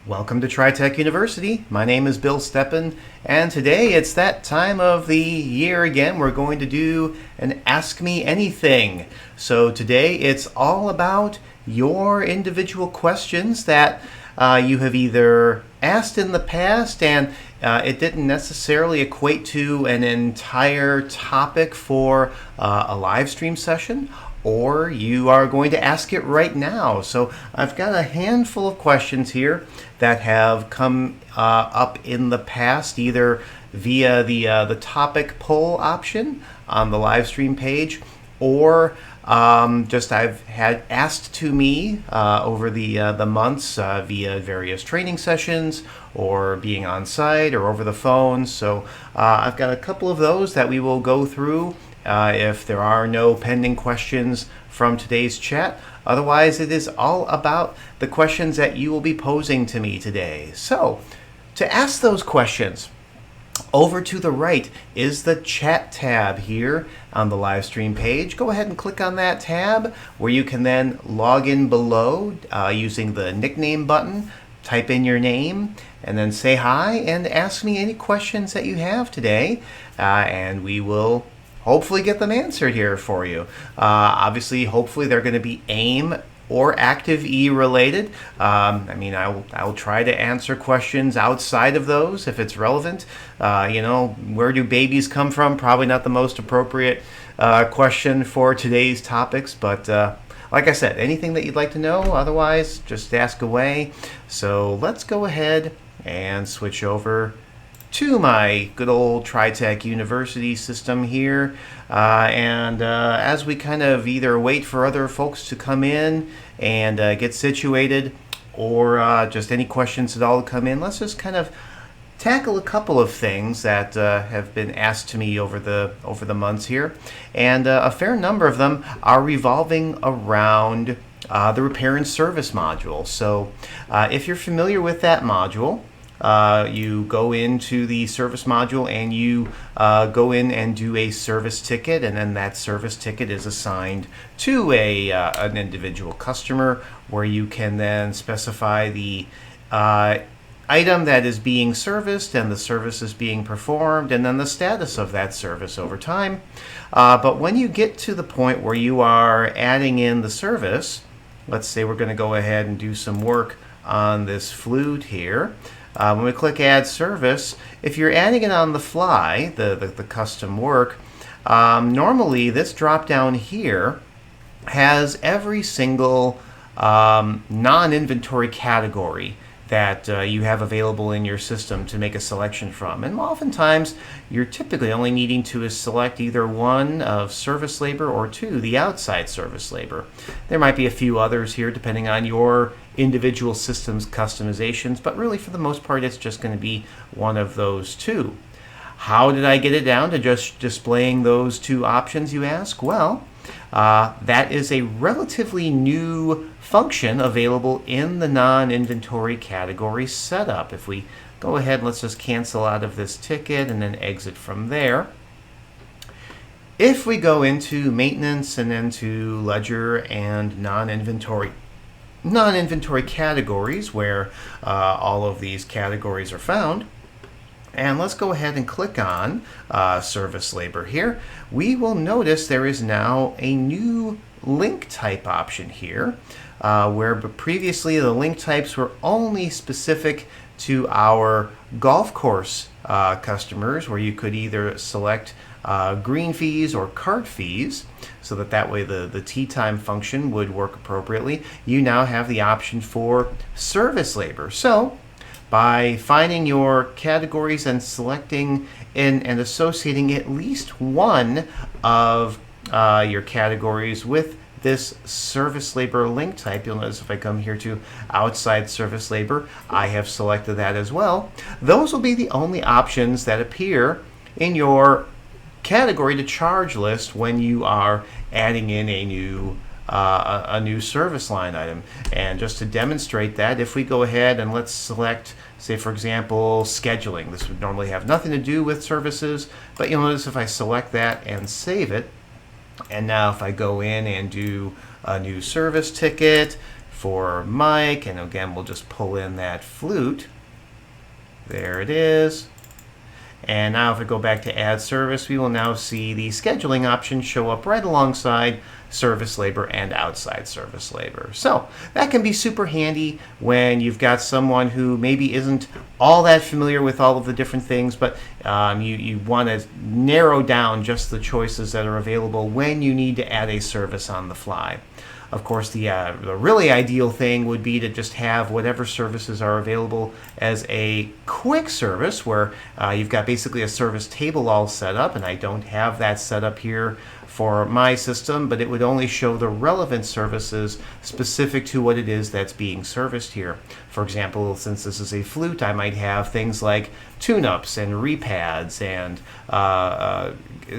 Welcome to TriTech University. My name is Bill Steppen, and today it's that time of the year again. We're going to do an Ask Me Anything. So today it's all about your individual questions that you have either asked in the past and it didn't necessarily equate to an entire topic for a live stream session, or you are going to ask it right now. So I've got a handful of questions here that have come up in the past, either via the topic poll option on the live stream page, or just I've had asked to me over the months via various training sessions or being on site or over the phone. So I've got a couple of those that we will go through if there are no pending questions from today's chat. Otherwise, it is all about the questions that you will be posing to me today. So to ask those questions, over to the right is the chat tab here on the live stream page. Go ahead and click on that tab where you can then log in below using the nickname button, type in your name, and then say hi and ask me any questions that you have today, and we will hopefully get them answered here for you. Obviously, hopefully they're going to be AIM or Active E related. I will try to answer questions outside of those if it's relevant. Where do babies come from? Probably not the most appropriate question for today's topics, but like I said, anything that you'd like to know, otherwise just ask away. So let's go ahead and switch over to my good old TriTech University system here, and as we kind of either wait for other folks to come in and get situated, or just any questions at all to come in, let's just kind of tackle a couple of things that have been asked to me over the months here, and a fair number of them are revolving around the repair and service module. So if you're familiar with that module, you go into the service module and you go in and do a service ticket, and then that service ticket is assigned to an individual customer, where you can then specify the item that is being serviced and the service is being performed, and then the status of that service over time. But when you get to the point where you are adding in the service, let's say we're going to go ahead and do some work on this flute here. When we click Add Service, if you're adding it on the fly, the custom work, normally this drop down here has every single non-inventory category that you have available in your system to make a selection from. And oftentimes, you're typically only needing to select either one of service labor or two, the outside service labor. There might be a few others here depending on your individual system's customizations, but really for the most part, it's just going to be one of those two. How did I get it down to just displaying those two options, you ask? Well, that is a relatively new function available in the non-inventory category setup. If we go ahead, let's just cancel out of this ticket and then exit from there. If we go into maintenance and then to ledger and non-inventory categories, where all of these categories are found, and let's go ahead and click on service labor here, we will notice there is now a new link type option here, where previously the link types were only specific to our golf course customers, where you could either select green fees or cart fees, so that way the tee time function would work appropriately. You now have the option for service labor. So by finding your categories and selecting and associating at least one of your categories with this service labor link type, you'll notice if I come here to outside service labor, I have selected that as well. Those will be the only options that appear in your category to charge list when you are adding in a new service line item. And just to demonstrate that, if we go ahead and let's select, say for example, scheduling. This would normally have nothing to do with services, but you'll notice if I select that and save it, and now if I go in and do a new service ticket, for Mike, and again we'll just pull in that flute. There it is. And now if we go back to add service, we will now see the scheduling option show up right alongside service labor and outside service labor. So that can be super handy when you've got someone who maybe isn't all that familiar with all of the different things, but you want to narrow down just the choices that are available when you need to add a service on the fly. Of course, the really ideal thing would be to just have whatever services are available as a quick service where you've got basically a service table all set up, and I don't have that set up here for my system, but it would only show the relevant services specific to what it is that's being serviced here. For example, since this is a flute, I might have things like tune-ups and repads and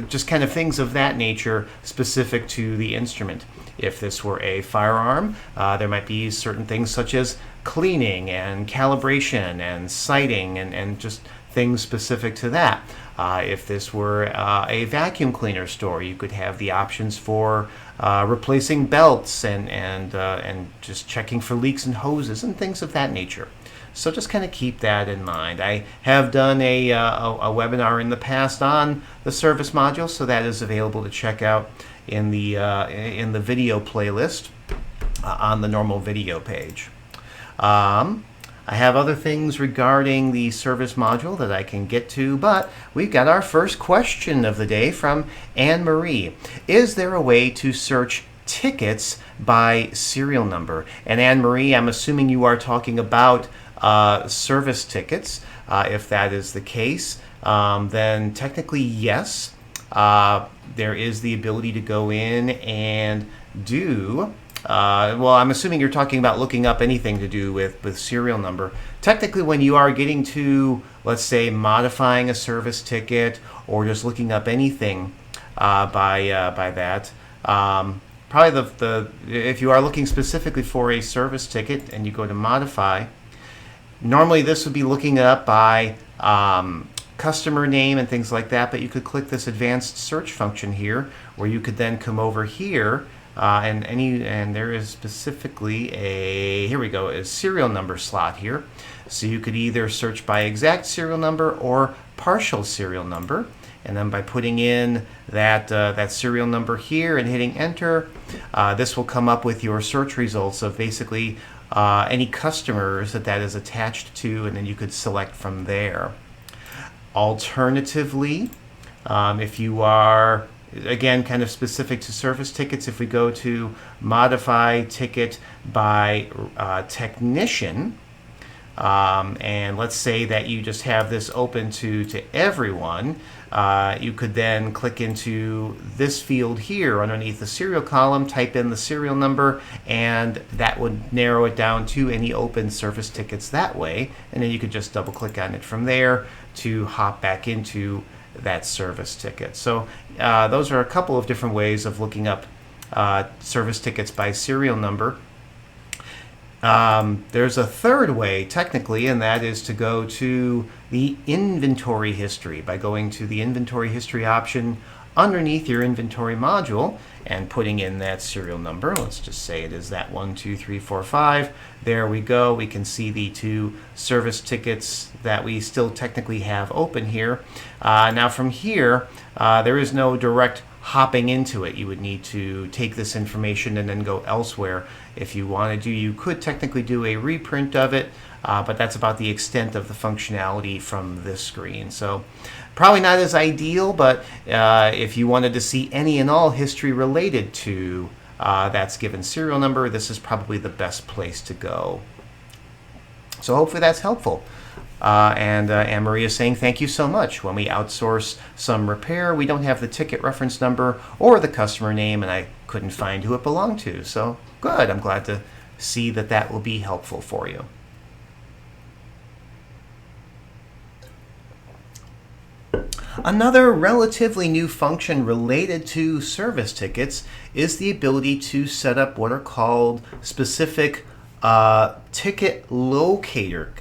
just kind of things of that nature specific to the instrument. If this were a firearm, there might be certain things such as cleaning and calibration and sighting and just things specific to that. If this were a vacuum cleaner store, you could have the options for replacing belts and just checking for leaks in hoses and things of that nature. So just kind of keep that in mind. I have done a webinar in the past on the service module, so that is available to check out in the video playlist on the normal video page. I have other things regarding the service module that I can get to, but we've got our first question of the day from Anne Marie. Is there a way to search tickets by serial number? And Anne Marie, I'm assuming you are talking about service tickets. If that is the case, then technically yes. There is the ability to go in and do well, I'm assuming you're talking about looking up anything to do with serial number. Technically, when you are getting to, let's say, modifying a service ticket or just looking up anything by that, probably if you are looking specifically for a service ticket and you go to modify, normally this would be looking up by customer name and things like that, but you could click this advanced search function here where you could then come over here and there is specifically a serial number slot here. So you could either search by exact serial number or partial serial number, and then by putting in that serial number here and hitting enter, this will come up with your search results of basically any customers that is attached to, and then you could select from there. Alternatively, if you are, again, kind of specific to service tickets, if we go to modify ticket by technician, and let's say that you just have this open to everyone, you could then click into this field here underneath the serial column, type in the serial number, and that would narrow it down to any open service tickets that way, and then you could just double click on it from there to hop back into that service ticket. So those are a couple of different ways of looking up service tickets by serial number. There's a third way technically, and that is to go to the inventory history by going to the inventory history option underneath your inventory module and putting in that serial number. Let's just say it is that 12345. There we go. We can see the two service tickets that we still technically have open here. Now from here, there is no direct hopping into it. You would need to take this information and then go elsewhere. If you wanted to, you could technically do a reprint of it, but that's about the extent of the functionality from this screen. So probably not as ideal, but if you wanted to see any and all history related to that's given serial number, this is probably the best place to go. So hopefully that's helpful. And Anne Marie is saying thank you so much. When we outsource some repair, we don't have the ticket reference number or the customer name, and I couldn't find who it belonged to. So good. I'm glad to see that that will be helpful for you. Another relatively new function related to service tickets is the ability to set up what are called specific ticket locator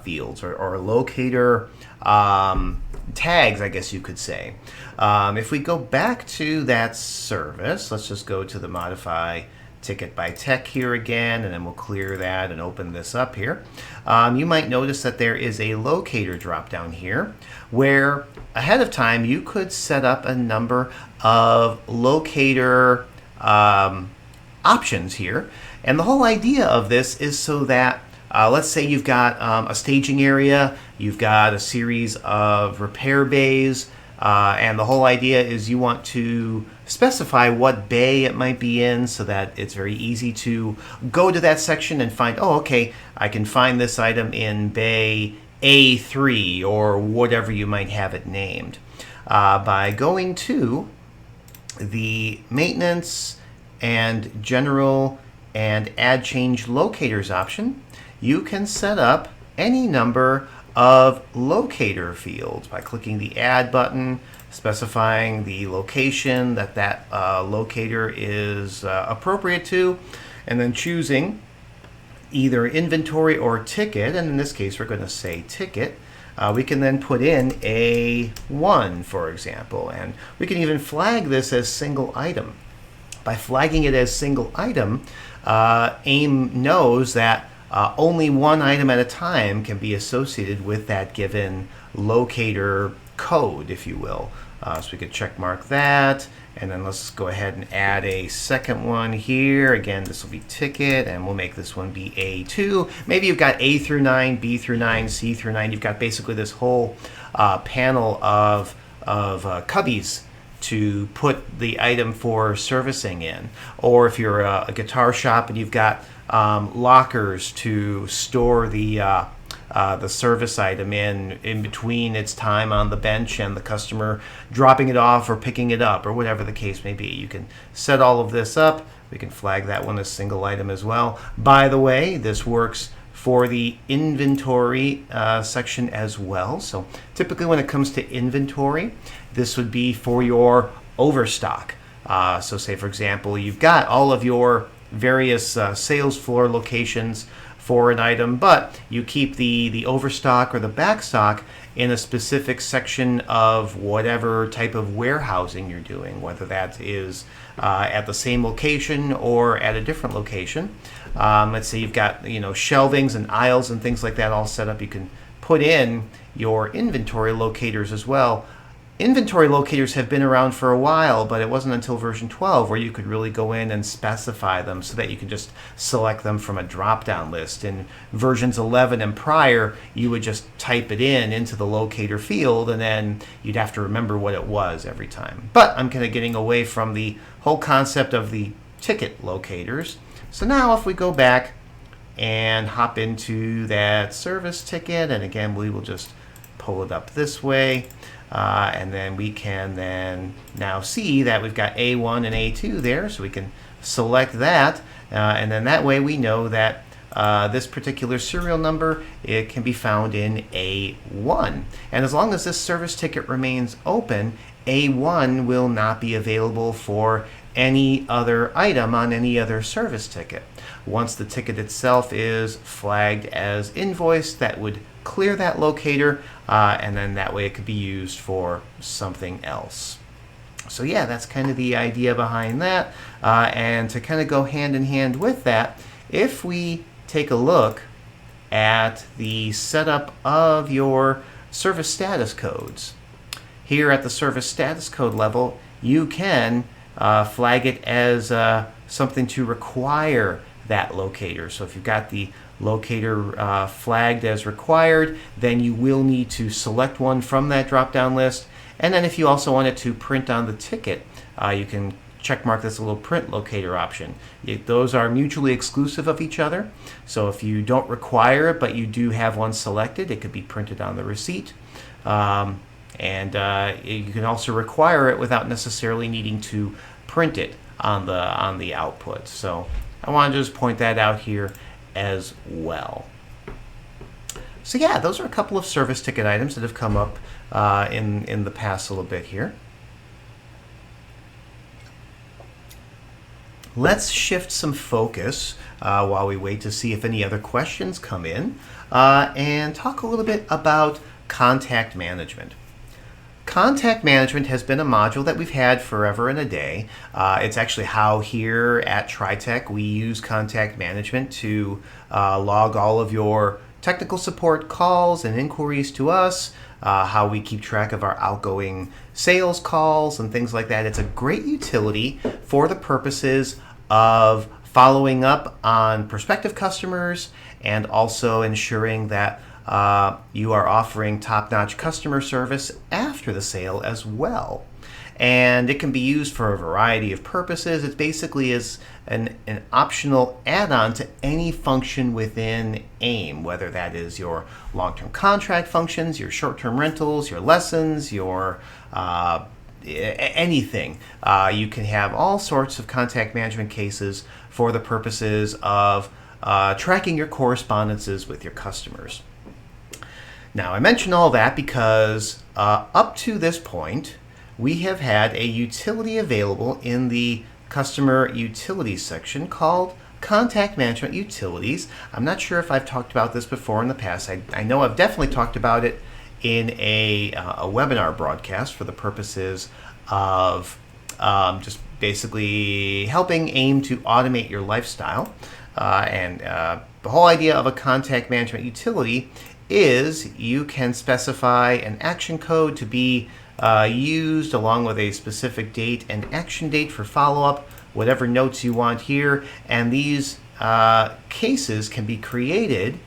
fields or locator tags, I guess you could say. If we go back to that service, let's just go to the modify ticket by tech here again, and then we'll clear that and open this up here. You might notice that there is a locator drop down here where ahead of time you could set up a number of locator options here. And the whole idea of this is so that let's say you've got a staging area, you've got a series of repair bays, and the whole idea is you want to specify what bay it might be in so that it's very easy to go to that section and find, oh, okay, I can find this item in bay A3 or whatever you might have it named. By going to the maintenance and general and add change locators option, you can set up any number of locator fields by clicking the add button, specifying the location that locator is appropriate to, and then choosing either inventory or ticket, and in this case we're going to say ticket. We can then put in A1, for example, and we can even flag this as single item. By flagging it as single item, AIM knows that only one item at a time can be associated with that given locator code, if you will. So we could check mark that, and then let's go ahead and add a second one here. Again, this will be ticket, and we'll make this one be A2. Maybe you've got A through 9, B through 9, C through 9. You've got basically this whole panel of cubbies to put the item for servicing in. Or if you're a guitar shop and you've got lockers to store the service item in between its time on the bench and the customer dropping it off or picking it up or whatever the case may be. You can set all of this up. We can flag that one as single item as well. By the way, this works for the inventory section as well. So typically when it comes to inventory, this would be for your overstock. So say, for example, you've got all of your various sales floor locations for an item, but you keep the overstock or the backstock in a specific section of whatever type of warehousing you're doing, whether that is at the same location or at a different location. Let's say you've got shelvings and aisles and things like that all set up. You can put in your inventory locators as well. Inventory locators have been around for a while, but it wasn't until version 12 where you could really go in and specify them so that you could just select them from a drop-down list. In versions 11 and prior, you would just type it into the locator field, and then you'd have to remember what it was every time. But I'm kind of getting away from the whole concept of the ticket locators. So now if we go back and hop into that service ticket, and again, we will just pull it up this way. And then we can then now see that we've got A1 and A2 there, so we can select that, and then that way we know that this particular serial number, it can be found in A1. And as long as this service ticket remains open, A1 will not be available for any other item on any other service ticket. Once the ticket itself is flagged as invoice, that would clear that locator, and then that way it could be used for something else. So yeah, that's kind of the idea behind that. And to kind of go hand in hand with that, if we take a look at the setup of your service status codes, here at the service status code level, you can flag it as something to require that locator. So if you've got the locator flagged as required, then you will need to select one from that drop-down list. And then if you also want it to print on the ticket, you can check mark this little print locator option. Those are mutually exclusive of each other. So if you don't require it, but you do have one selected, it could be printed on the receipt. And you can also require it without necessarily needing to print it on the output. So I want to just point that out here as well. So yeah, those are a couple of service ticket items that have come up in the past little bit here. Let's shift some focus while we wait to see if any other questions come in, and talk a little bit about contact management. Contact management has been a module that we've had forever and a day. It's actually how here at TriTech we use contact management to log all of your technical support calls and inquiries to us, how we keep track of our outgoing sales calls and things like that. It's a great utility for the purposes of following up on prospective customers and also ensuring that you are offering top-notch customer service after the sale as well. And it can be used for a variety of purposes. It basically is an optional add-on to any function within AIM, whether that is your long-term contract functions, your short-term rentals, your lessons, your anything. You can have all sorts of contact management cases for the purposes of tracking your correspondences with your customers. Now, I mention all that because up to this point, we have had a utility available in the customer utilities section called Contact Management Utilities. I'm not sure if I've talked about this before in the past. I know I've definitely talked about it in a webinar broadcast for the purposes of just basically helping AIM to automate your lifestyle. And the whole idea of a contact management utility is you can specify an action code to be used along with a specific date and action date for follow-up, whatever notes you want here, and these cases can be created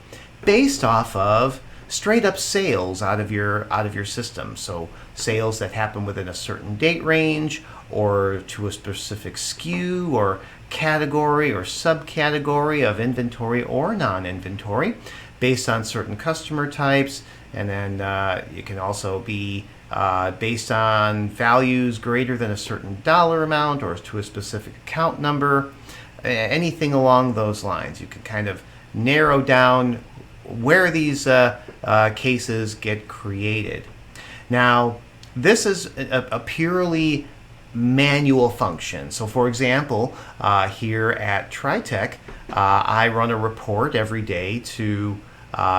based off of straight up sales out of your system. So sales that happen within a certain date range or to a specific SKU or category or subcategory of inventory or non-inventory based on certain customer types, and then it can also be based on values greater than a certain dollar amount or to a specific account number, anything along those lines. You can kind of narrow down where these cases get created. Now, this is a purely manual function. So for example, here at TriTech, I run a report every day to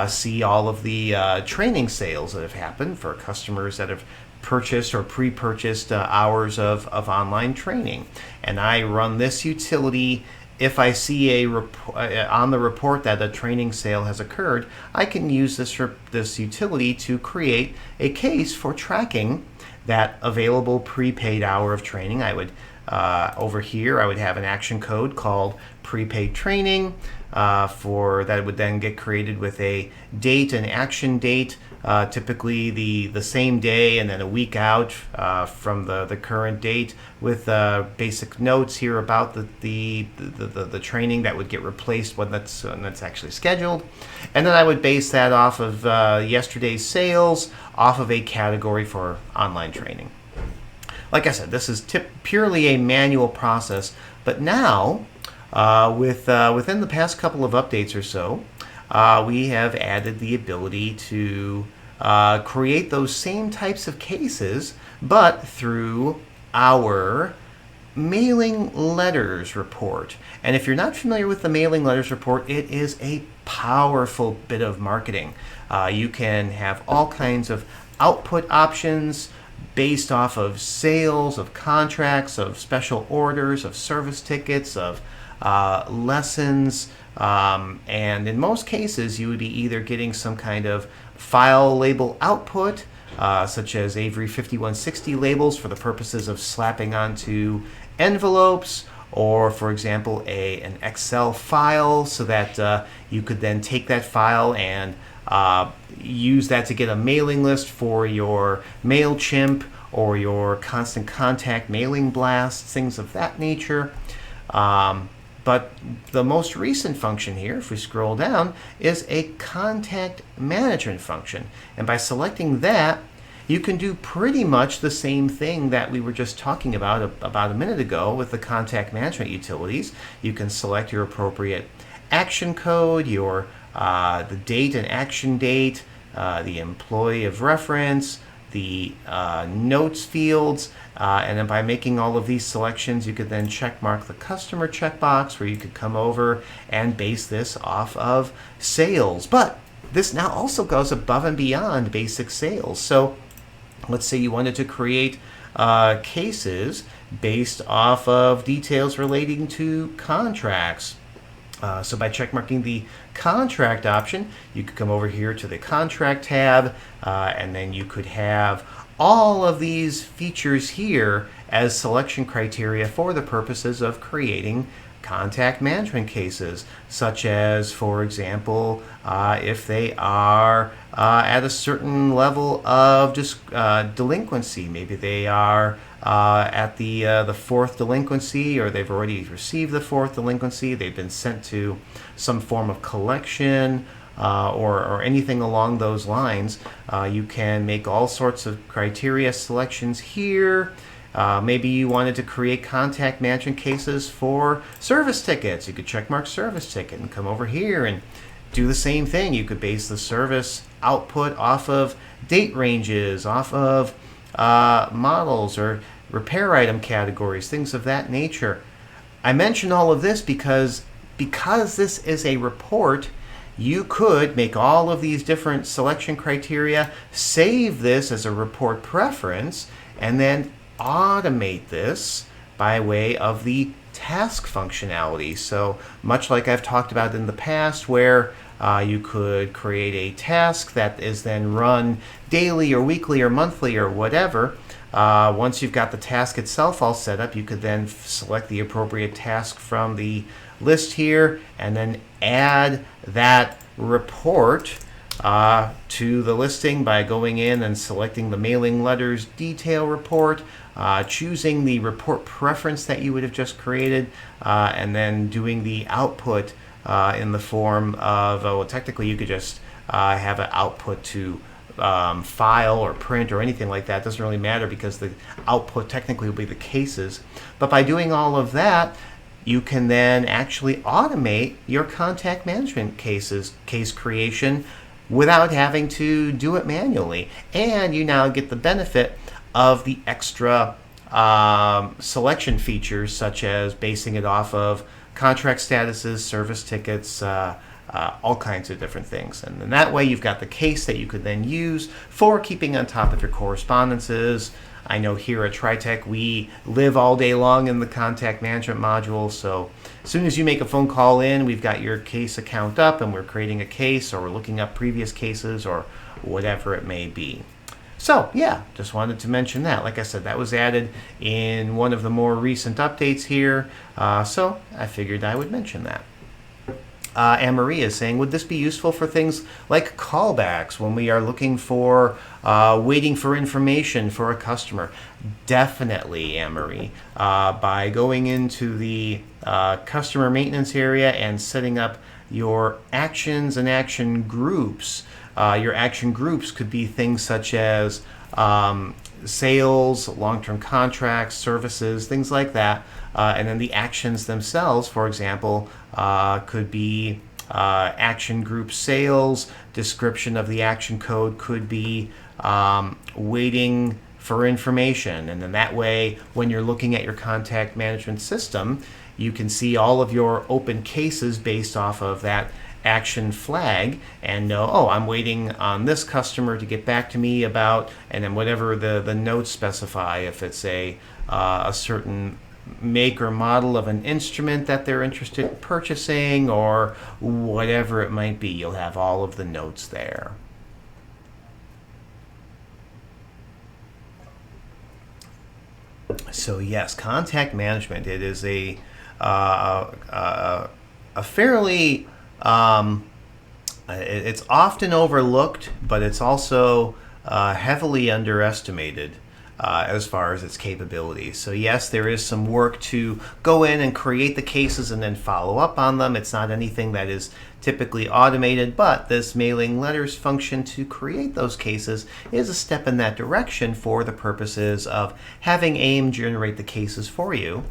see all of the training sales that have happened for customers that have purchased or pre-purchased hours of online training. And I run this utility. If I see on the report that a training sale has occurred, I can use this utility to create a case for tracking that available prepaid hour of training. I would over here I would have an action code called prepaid training for that would then get created with a date and action date, typically the same day and then a week out from the current date, with basic notes here about the training that would get replaced when that's actually scheduled. And then I would base that off of yesterday's sales, off of a category for online training. Like I said, this is purely a manual process, but now within the past couple of updates or so, we have added the ability to create those same types of cases, but through our mailing letters report. And if you're not familiar with the mailing letters report, it is a powerful bit of marketing. You can have all kinds of output options based off of sales, of contracts, of special orders, of service tickets, of lessons, and in most cases you would be either getting some kind of file label output, such as Avery 5160 labels for the purposes of slapping onto envelopes, or for example an Excel file so that you could then take that file and use that to get a mailing list for your MailChimp or your Constant Contact mailing blasts, things of that nature. But the most recent function here, if we scroll down, is a contact management function. And by selecting that, you can do pretty much the same thing that we were just talking about a minute ago with the contact management utilities. You can select your appropriate action code, your the date and action date, the employee of reference, the notes fields, and then by making all of these selections, you could then check mark the customer checkbox, where you could come over and base this off of sales. But this now also goes above and beyond basic sales. So Let's say you wanted to create cases based off of details relating to contracts. So by checkmarking the contract option, you could come over here to the contract tab, and then you could have all of these features here as selection criteria for the purposes of creating contact management cases, such as, for example, if they are at a certain level of delinquency. Maybe they are at the fourth delinquency, or they've already received the fourth delinquency. They've been sent to some form of collection, or anything along those lines. You can make all sorts of criteria selections here. Maybe you wanted to create contact management cases for service tickets. You could checkmark service ticket and come over here and do the same thing. You could base the service output off of date ranges, off of models or repair item categories, things of that nature. I mention all of this because this is a report. You could make all of these different selection criteria, save this as a report preference, and then automate this by way of the task functionality. So much like I've talked about in the past, where you could create a task that is then run daily or weekly or monthly or whatever. Once you've got the task itself all set up, you could then select the appropriate task from the list here and then add that report to the listing by going in and selecting the mailing letters detail report, choosing the report preference that you would have just created, and then doing the output in the form of, well, technically you could just have an output to file or print or anything like that. It doesn't really matter because the output technically will be the cases. But by doing all of that, you can then actually automate your contact management case creation without having to do it manually. And you now get the benefit of the extra selection features, such as basing it off of contract statuses, service tickets, all kinds of different things. And then that way you've got the case that you could then use for keeping on top of your correspondences. I know here at TriTech we live all day long in the contact management module, so as soon as you make a phone call in, we've got your case account up and we're creating a case, or we're looking up previous cases, or whatever it may be. So yeah, just wanted to mention that. Like I said, that was added in one of the more recent updates here, so I figured I would mention that. Anne-Marie is saying, would this be useful for things like callbacks when we are looking for, waiting for information for a customer? Definitely, Anne-Marie. By going into the customer maintenance area and setting up your actions and action groups. Your action groups could be things such as sales, long-term contracts, services, things like that. And then the actions themselves, for example, could be action group sales. Description of the action code could be waiting for information. And then that way, when you're looking at your contact management system, you can see all of your open cases based off of that action flag and know, oh, I'm waiting on this customer to get back to me about, and then whatever the notes specify, if it's a certain make or model of an instrument that they're interested in purchasing, or whatever it might be, you'll have all of the notes there. So yes, contact management, it is a fairly it's often overlooked, but it's also heavily underestimated as far as its capabilities. So yes, there is some work to go in and create the cases and then follow up on them. It's not anything that is typically automated, but this mailing letters function to create those cases is a step in that direction for the purposes of having AIM generate the cases for you,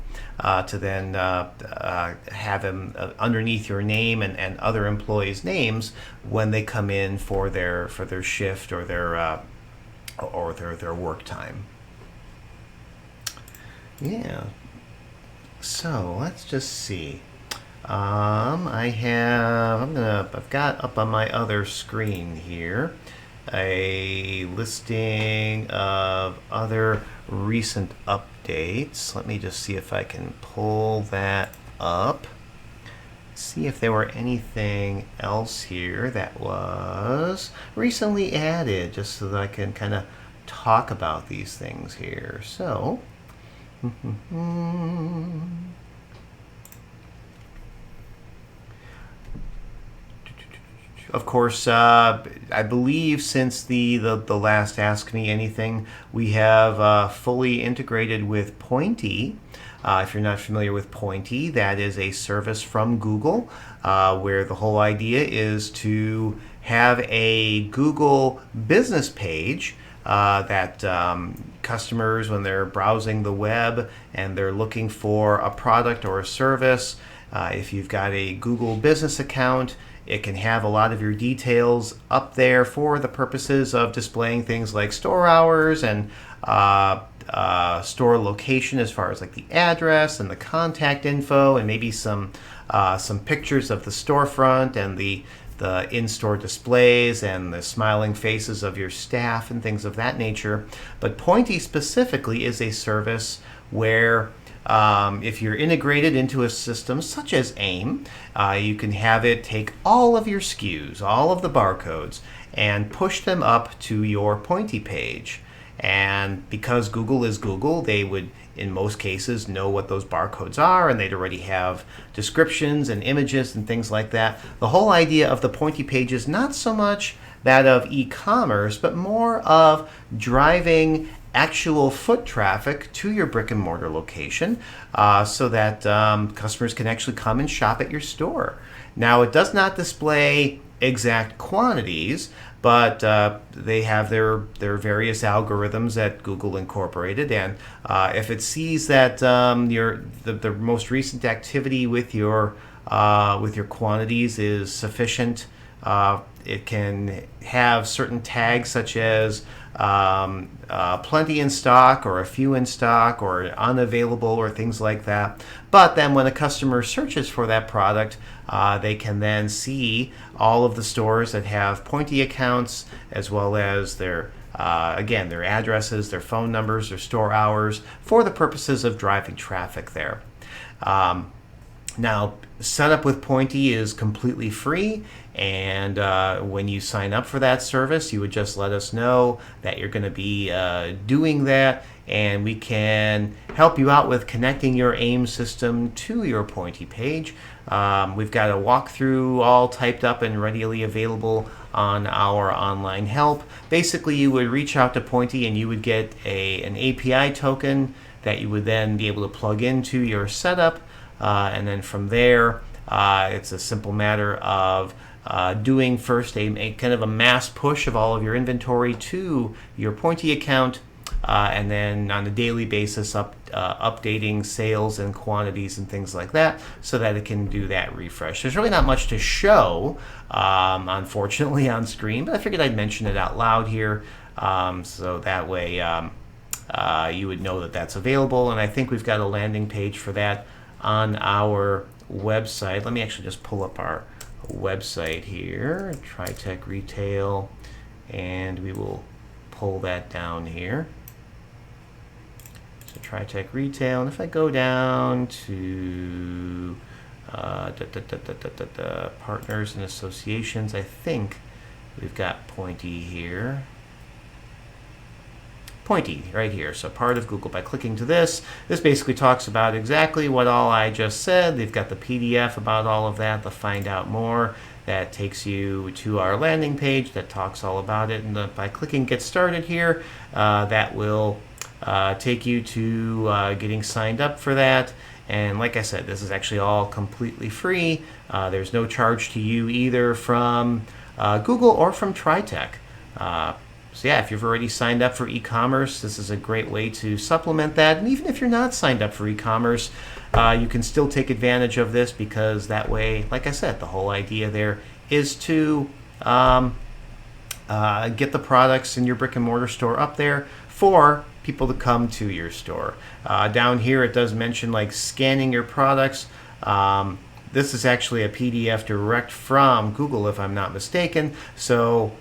to then have them underneath your name and other employees' names when they come in for their shift or their work time. Yeah. So let's just see. I've got up on my other screen here a listing of other recent updates. Let me just see if I can pull that up. See if there were anything else here that was recently added, just so that I can kind of talk about these things here. So, of course, I believe since the last Ask Me Anything, we have fully integrated with Pointy. If you're not familiar with Pointy, that is a service from Google where the whole idea is to have a Google business page that customers, when they're browsing the web and they're looking for a product or a service, if you've got a Google business account, it can have a lot of your details up there for the purposes of displaying things like store hours and store location, as far as like the address and the contact info, and maybe some pictures of the storefront and the in-store displays and the smiling faces of your staff and things of that nature. But Pointy specifically is a service where if you're integrated into a system such as AIM, you can have it take all of your SKUs, all of the barcodes, and push them up to your Pointy page. And because Google is Google, they would, in most cases, know what those barcodes are, and they'd already have descriptions and images and things like that. The whole idea of the Pointy page is not so much that of e-commerce, but more of driving actual foot traffic to your brick and mortar location so that customers can actually come and shop at your store. Now, it does not display exact quantities, but they have their various algorithms that Google incorporated, and if it sees that the most recent activity with your quantities is sufficient, it can have certain tags such as plenty in stock, or a few in stock, or unavailable, or things like that. But then when a customer searches for that product, they can then see all of the stores that have Pointy accounts, as well as their again, their addresses, their phone numbers, their store hours, for the purposes of driving traffic there. Now, setup with Pointy is completely free, and when you sign up for that service, you would just let us know that you're going to be doing that, and we can help you out with connecting your AIM system to your Pointy page. We've got a walkthrough all typed up and readily available on our online help. Basically, you would reach out to Pointy and you would get an API token that you would then be able to plug into your setup. And then from there, it's a simple matter of doing first a kind of a mass push of all of your inventory to your Pointy account, and then on a daily basis updating sales and quantities and things like that, so that it can do that refresh. There's really not much to show, unfortunately, on screen, but I figured I'd mention it out loud here, so that way you would know that that's available. And I think we've got a landing page for that on our website. Let me actually just pull up our website here, TriTech Retail, and we will pull that down here. So TriTech Retail, and if I go down to partners and associations, I think we've got Pointy here. Pointy right here, so part of Google. By clicking to this basically talks about exactly what all I just said. They've got the PDF about all of that, the find out more, that takes you to our landing page that talks all about it. And by clicking get started here, that will take you to getting signed up for that. And like I said, this is actually all completely free. There's no charge to you either from Google or from TriTech. So yeah, if you've already signed up for e-commerce, this is a great way to supplement that. And even if you're not signed up for e-commerce, you can still take advantage of this, because that way, like I said, the whole idea there is to get the products in your brick and mortar store up there for people to come to your store. Down here it does mention like scanning your products. This is actually a PDF direct from Google, if I'm not mistaken. So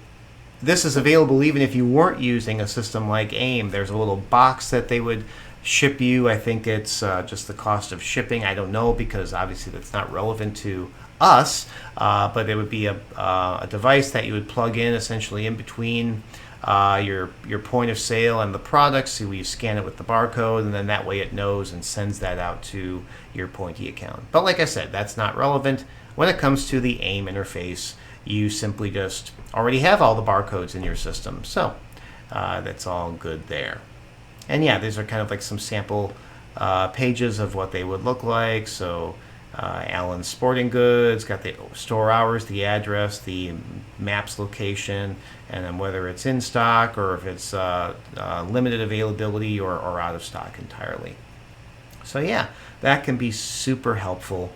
this is available even if you weren't using a system like AIM. There's a little box that they would ship you. I think it's just the cost of shipping. I don't know, because obviously that's not relevant to us, but it would be a device that you would plug in essentially in between your point of sale and the product. So you scan it with the barcode, and then that way it knows and sends that out to your Pointy account. But like I said, that's not relevant when it comes to the AIM interface. You simply just already have all the barcodes in your system, so that's all good there. And yeah, these are kind of like some sample pages of what they would look like. So Allen's Sporting Goods got the store hours, the address, the maps location, and then whether it's in stock or if it's limited availability or out of stock entirely. So yeah, that can be super helpful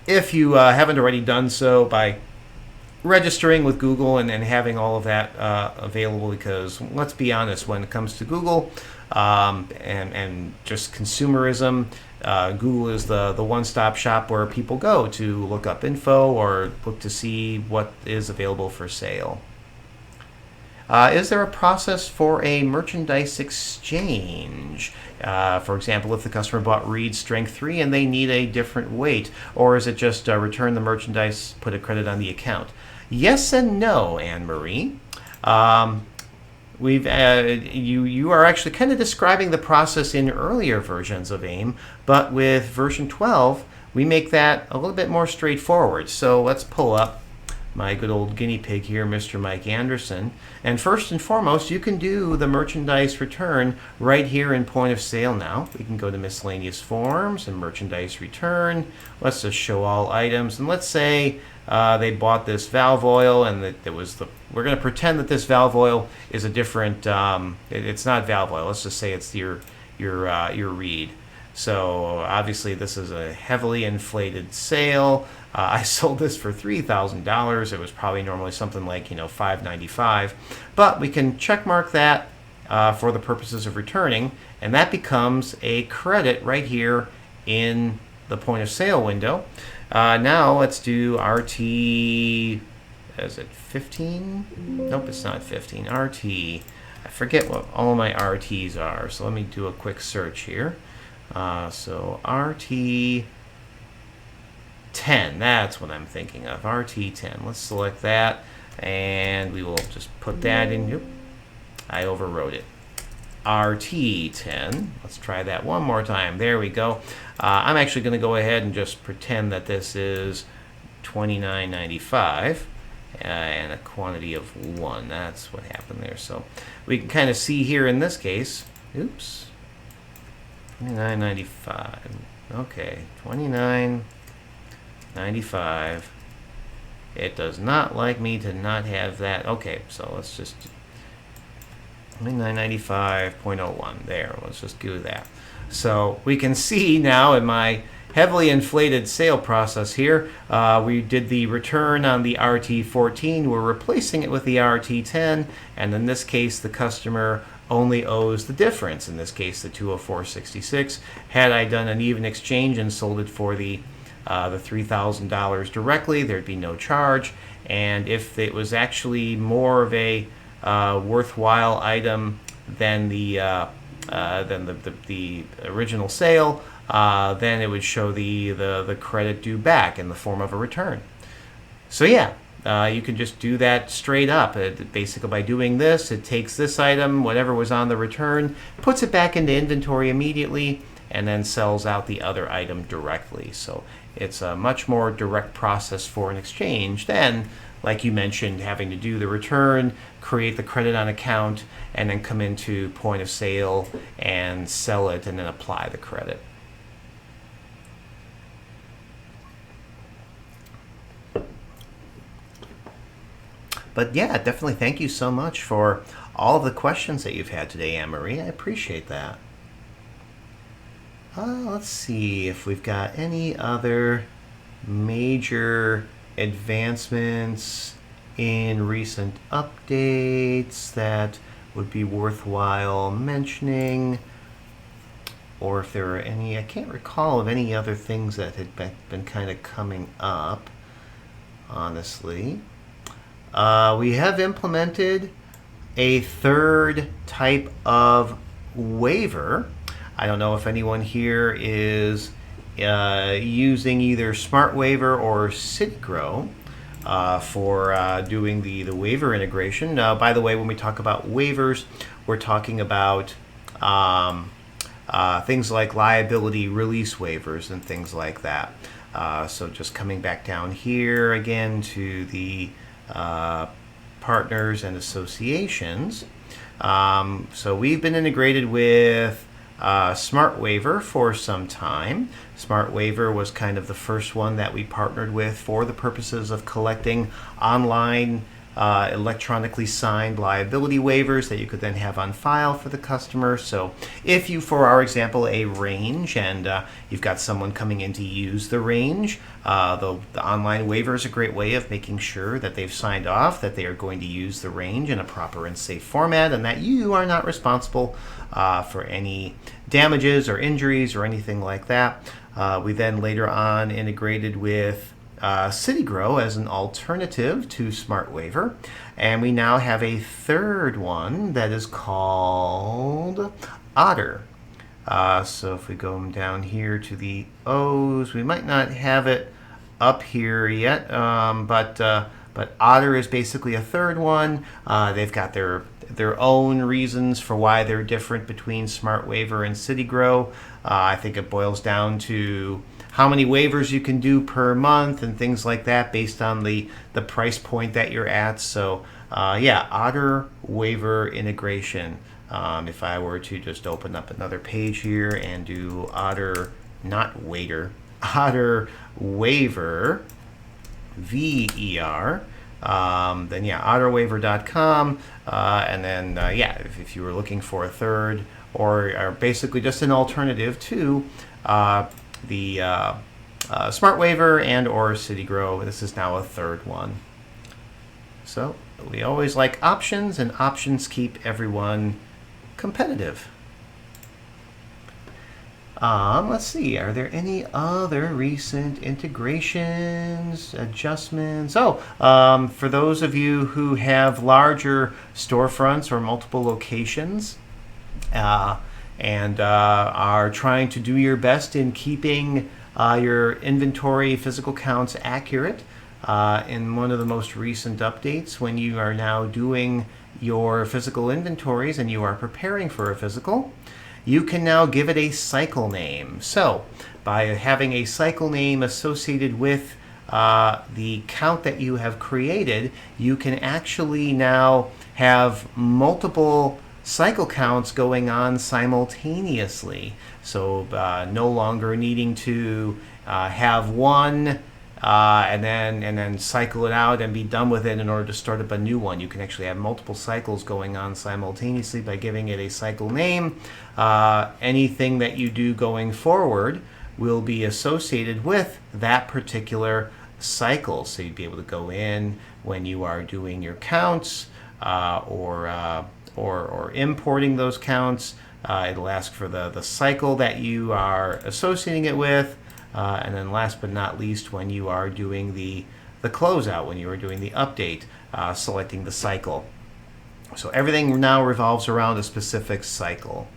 if you haven't already done so by registering with Google and having all of that available. Because let's be honest, when it comes to Google and just consumerism, Google is the one-stop shop where people go to look up info or look to see what is available for sale. Is there a process for a merchandise exchange? For example, if the customer bought Reed Strength 3 and they need a different weight, or is it just return the merchandise, put a credit on the account? Yes and no, Anne-Marie. You are actually kind of describing the process in earlier versions of AIM, but with version 12, we make that a little bit more straightforward. So let's pull up my good old guinea pig here, Mr. Mike Anderson. And first and foremost, you can do the merchandise return right here in point of sale now. We can go to miscellaneous forms and merchandise return. Let's just show all items. And let's say they bought this valve oil, and that it was we're going to pretend that this valve oil is a different, it's not valve oil. Let's just say it's your Reed. So obviously this is a heavily inflated sale. I sold this for $3,000. It was probably normally something like $595, but we can check mark that for the purposes of returning, and that becomes a credit right here in the point of sale window. Now let's do RT. Is it 15? Nope, it's not 15. RT. I forget what all my RTs are, so let me do a quick search here. So RT 10, that's what I'm thinking of. RT 10. Let's select that, and we will just put that in. Yep, I overwrote it. RT 10. Let's try that one more time. There we go. I'm actually going to go ahead and just pretend that this is $29.95 and a quantity of 1. That's what happened there. So we can kind of see here in this case. Oops. $29.95. Okay, $29.95. It does not like me to not have that. Okay, so let's just $29.95.01. There, let's just do that. So we can see now in my heavily inflated sale process here, we did the return on the RT14. We're replacing it with the RT10, and in this case, the customer only owes the difference. In this case, the $204.66. Had I done an even exchange and sold it for the $3,000 directly, there'd be no charge. And if it was actually more of a worthwhile item than the original sale, then it would show the credit due back in the form of a return. So yeah, you can just do that straight up. Basically, by doing this, it takes this item, whatever was on the return, puts it back into inventory immediately, and then sells out the other item directly. So it's a much more direct process for an exchange than, like you mentioned, having to do the return, create the credit on account, and then come into point of sale and sell it and then apply the credit. But yeah, definitely thank you so much for all of the questions that you've had today, Anne-Marie. I appreciate that. Let's see if we've got any other major advancements in recent updates that would be worthwhile mentioning, or if there are any. I can't recall of any other things that had been kind of coming up, honestly. we have implemented a third type of waiver. I don't know if anyone here is using either Smart Waiver or CityGrow for doing the waiver integration. By the way, when we talk about waivers, we're talking about things like liability release waivers and things like that. So just coming back down here again to the partners and associations. So we've been integrated with Smart Waiver for some time. Smart Waiver was kind of the first one that we partnered with for the purposes of collecting online electronically signed liability waivers that you could then have on file for the customer. So if you, for our example, a range and you've got someone coming in to use the range, the online waiver is a great way of making sure that they've signed off that they are going to use the range in a proper and safe format and that you are not responsible for any damages or injuries or anything like that. We then later on integrated with CityGrow as an alternative to Smart Waiver, and we now have a third one that is called Otter. So if we go down here to the O's, we might not have it up here yet, but Otter is basically a third one. They've got their own reasons for why they're different between Smart Waiver and CityGrow. I think it boils down to how many waivers you can do per month and things like that based on the price point that you're at. So yeah, Otter waiver integration. If I were to just open up another page here and do Otter, not waiter, Otter waiver, VER, then yeah, otterwaiver.com, and then yeah, if you were looking for a third or basically just an alternative to the Smart Waiver and or CityGrow, this is now a third one. So we always like options, and options keep everyone competitive. Let's see, are there any other recent integrations, adjustments? For those of you who have larger storefronts or multiple locations, and are trying to do your best in keeping your inventory physical counts accurate, in one of the most recent updates, when you are now doing your physical inventories and you are preparing for a physical, you can now give it a cycle name. So by having a cycle name associated with the count that you have created, you can actually now have multiple cycle counts going on simultaneously. So no longer needing to have one and then cycle it out and be done with it in order to start up a new one. You can actually have multiple cycles going on simultaneously by giving it a cycle name. Anything that you do going forward will be associated with that particular cycle. So you'd be able to go in when you are doing your counts or importing those counts. It'll ask for the cycle that you are associating it with. And then last but not least, when you are doing the closeout, when you are doing the update, selecting the cycle. So everything now revolves around a specific cycle.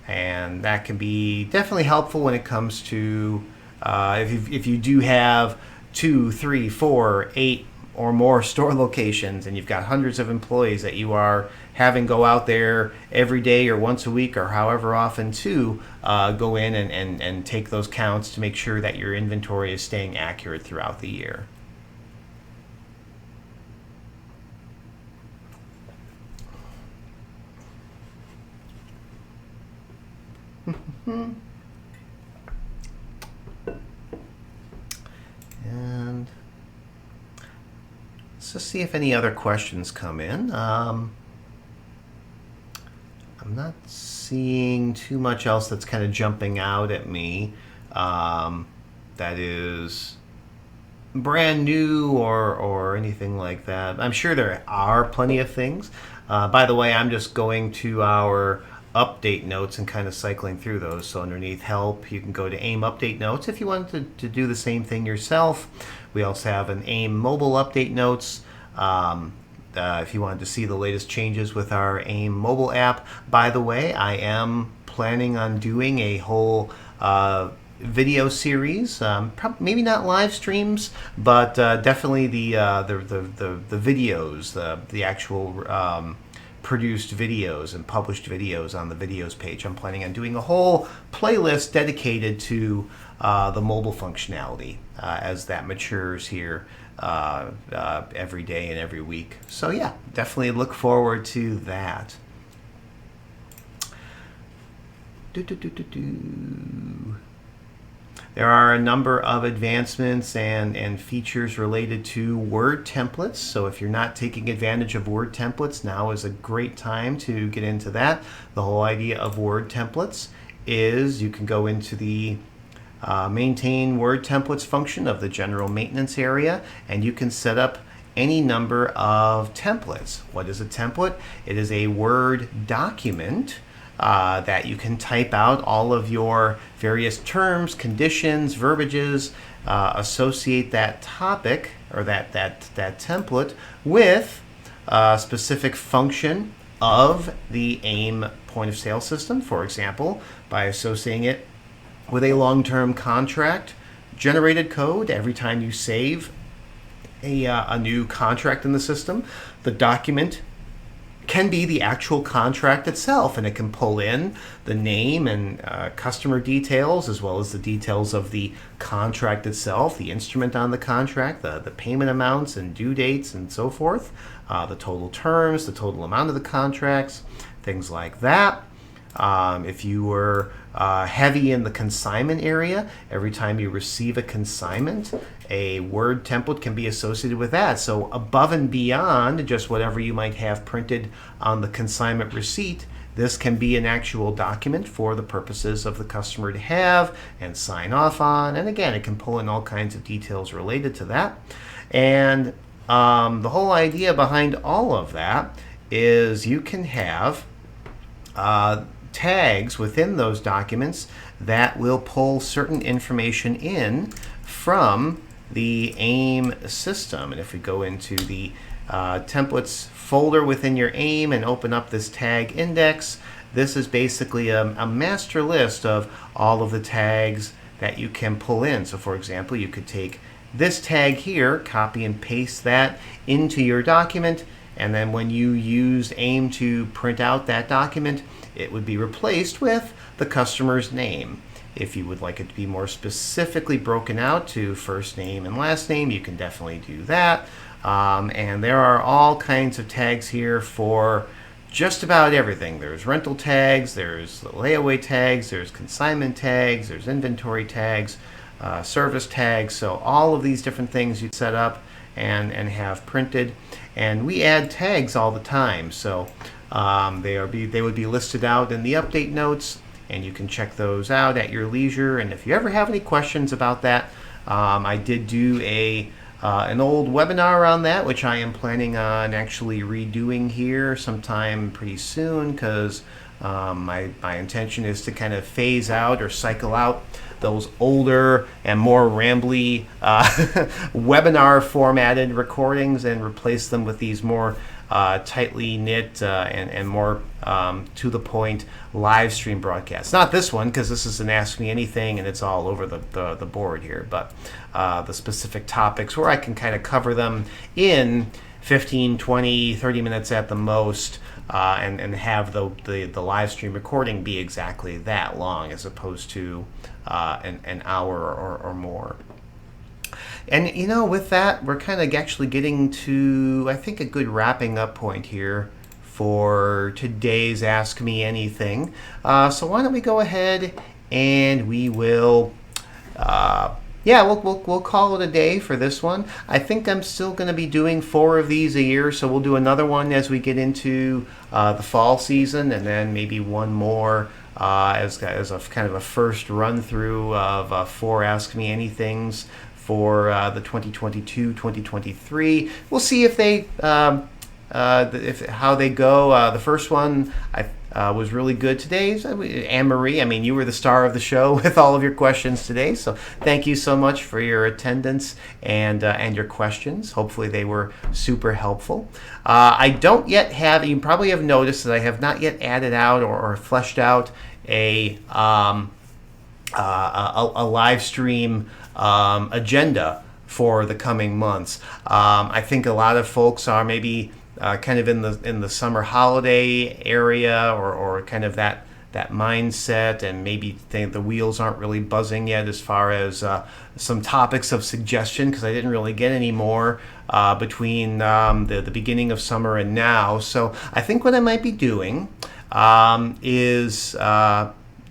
And that can be definitely helpful when it comes to if you do have 2, 3, 4, 8 or more store locations and you've got hundreds of employees that you are having go out there every day or once a week or however often to go in and take those counts to make sure that your inventory is staying accurate throughout the year. And let's just see if any other questions come in. I'm not seeing too much else that's kind of jumping out at me that is brand new or anything like that. I'm sure there are plenty of things. By the way, I'm just going to our update notes and kind of cycling through those. So underneath help, you can go to AIM update notes if you wanted to do the same thing yourself. We also have an AIM mobile update notes. if you wanted to see the latest changes with our AIM mobile app. By the way, I am planning on doing a whole video series, maybe not live streams, but definitely the videos, the actual produced videos and published videos on the videos page. I'm planning on doing a whole playlist dedicated to the mobile functionality as that matures here every day and every week. So yeah, definitely look forward to that. There are a number of advancements and features related to Word templates. So if you're not taking advantage of Word templates, now is a great time to get into that. The whole idea of Word templates is you can go into the maintain Word templates function of the general maintenance area, and you can set up any number of templates. What is a template? It is a Word document that you can type out all of your various terms, conditions, verbiages, associate that topic or that template with a specific function of the AIM point of sale system, for example, by associating it with a long-term contract generated code. Every time you save a new contract in the system, the document can be the actual contract itself, and it can pull in the name and customer details, as well as the details of the contract itself, the instrument on the contract, the payment amounts and due dates and so forth, the total terms, the total amount of the contracts, things like that. If you were heavy in the consignment area, every time you receive a consignment, a Word template can be associated with that. So above and beyond just whatever you might have printed on the consignment receipt, this can be an actual document for the purposes of the customer to have and sign off on. And again, it can pull in all kinds of details related to that. And the whole idea behind all of that is you can have tags within those documents that will pull certain information in from the AIM system. And if we go into the templates folder within your AIM and open up this tag index, this is basically a master list of all of the tags that you can pull in. So for example, you could take this tag here, copy and paste that into your document, and then when you use AIM to print out that document, it would be replaced with the customer's name. If you would like it to be more specifically broken out to first name and last name, you can definitely do that. And there are all kinds of tags here for just about everything. There's rental tags, there's layaway tags, there's consignment tags, there's inventory tags, service tags. So all of these different things you set up and have printed. And we add tags all the time. So they would be listed out in the update notes, and you can check those out at your leisure. And if you ever have any questions about that, I did do an old webinar on that, which I am planning on actually redoing here sometime pretty soon, because my intention is to kind of phase out or cycle out those older and more rambly webinar formatted recordings and replace them with these more tightly knit and more to the point live stream broadcasts. Not this one, because this is an Ask Me Anything and it's all over the board here, but the specific topics where I can kind of cover them in 15, 20, 30 minutes at the most, and have the live stream recording be exactly that long as opposed to an hour or more. And you know, with that, we're kind of actually getting to, I think, a good wrapping up point here for today's Ask Me Anything. So why don't we go ahead and we will, we'll call it a day for this one. I think I'm still going to be doing 4 of these a year, so we'll do another one as we get into the fall season, and then maybe one more as a kind of a first run through of 4 Ask Me Anythings for the 2022-2023. We'll see if they how they go. The first one was really good today. Anne-Marie, I mean, you were the star of the show with all of your questions today. So thank you so much for your attendance and your questions. Hopefully they were super helpful. I don't yet have, you probably have noticed that I have not yet added out or fleshed out a live stream agenda for the coming months. I think a lot of folks are maybe kind of in the summer holiday area, or kind of that mindset, and maybe think the wheels aren't really buzzing yet as far as some topics of suggestion, because I didn't really get any more between the beginning of summer and now. So I think what I might be doing is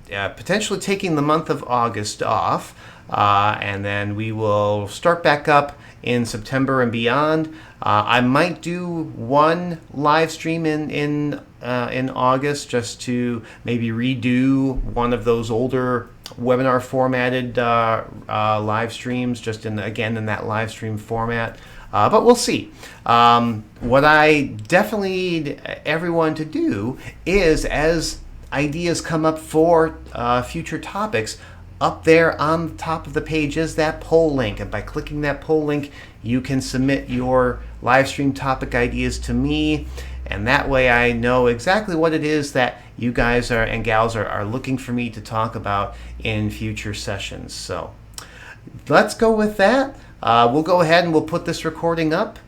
potentially taking the month of August off, and then we will start back up in September and beyond. I might do one live stream in August, just to maybe redo one of those older webinar formatted live streams, just in that live stream format. But we'll see. What I definitely need everyone to do is, as ideas come up for future topics, up there on the top of the page is that poll link, and by clicking that poll link you can submit your live stream topic ideas to me, and that way I know exactly what it is that you guys and gals are looking for me to talk about in future sessions. So let's go with that. We'll go ahead and we'll put this recording up,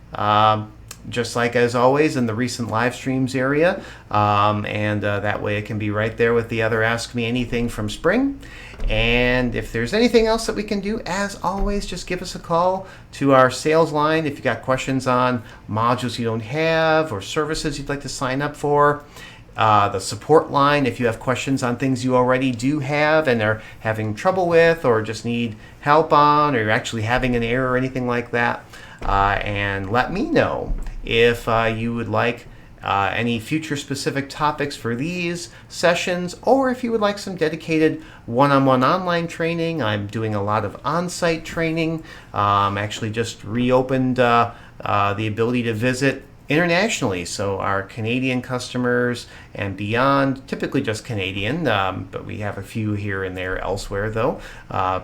just like as always in the recent live streams area, and that way it can be right there with the other Ask Me Anything from spring. And if there's anything else that we can do, as always, just give us a call to our sales line if you got questions on modules you don't have or services you'd like to sign up for. The support line if you have questions on things you already do have and are having trouble with, or just need help on, or you're actually having an error or anything like that. And let me know if you would like any future specific topics for these sessions, or if you would like some dedicated one-on-one online training. I'm doing a lot of on-site training. Actually just reopened the ability to visit internationally, so our Canadian customers and beyond, typically just Canadian, but we have a few here and there elsewhere though.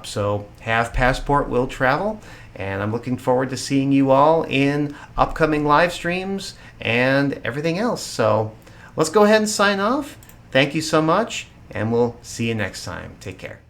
So have passport, will travel, and I'm looking forward to seeing you all in upcoming live streams and everything else. So let's go ahead and sign off. Thank you so much, and we'll see you next time. Take care.